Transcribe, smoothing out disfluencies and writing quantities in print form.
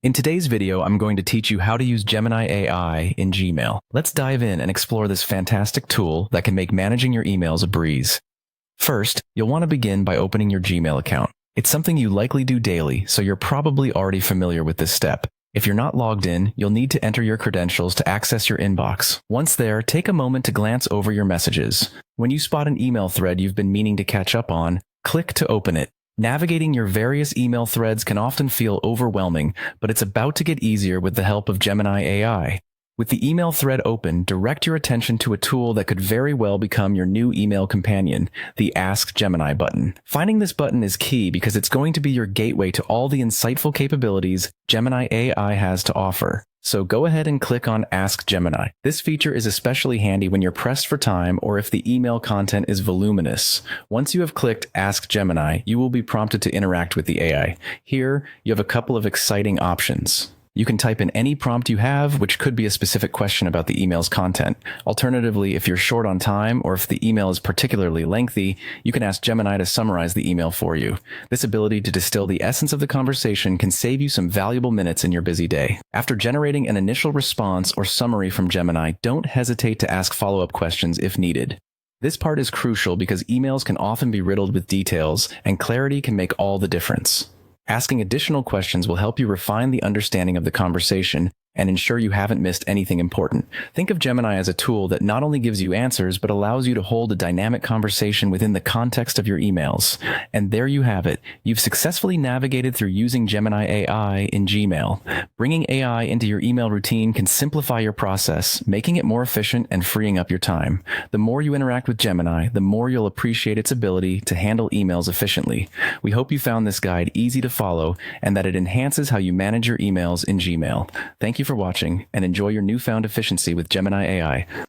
In today's video, I'm going to teach you how to use Gemini AI in Gmail. Let's dive in and explore this fantastic tool that can make managing your emails a breeze. First, you'll want to begin by opening your Gmail account. It's something you likely do daily, so you're probably already familiar with this step. If you're not logged in, you'll need to enter your credentials to access your inbox. Once there, take a moment to glance over your messages. When you spot an email thread you've been meaning to catch up on, click to open it. Navigating your various email threads can often feel overwhelming, but it's about to get easier with the help of Gemini AI. With the email thread open, direct your attention to a tool that could very well become your new email companion, the Ask Gemini button. Finding this button is key because it's going to be your gateway to all the insightful capabilities Gemini AI has to offer. So go ahead and click on Ask Gemini. This feature is especially handy when you're pressed for time or if the email content is voluminous. Once you have clicked Ask Gemini, you will be prompted to interact with the AI. Here, you have a couple of exciting options. You can type in any prompt you have, which could be a specific question about the email's content. Alternatively, if you're short on time or if the email is particularly lengthy, you can ask Gemini to summarize the email for you. This ability to distill the essence of the conversation can save you some valuable minutes in your busy day. After generating an initial response or summary from Gemini, don't hesitate to ask follow-up questions if needed. This part is crucial because emails can often be riddled with details, and clarity can make all the difference. Asking additional questions will help you refine the understanding of the conversation and ensure you haven't missed anything important. Think of Gemini as a tool that not only gives you answers, but allows you to hold a dynamic conversation within the context of your emails. And there you have it. You've successfully navigated through using Gemini AI in Gmail. Bringing AI into your email routine can simplify your process, making it more efficient and freeing up your time. The more you interact with Gemini, the more you'll appreciate its ability to handle emails efficiently. We hope you found this guide easy to follow and that it enhances how you manage your emails in Gmail. Thank you for watching and enjoy your newfound efficiency with Gemini AI.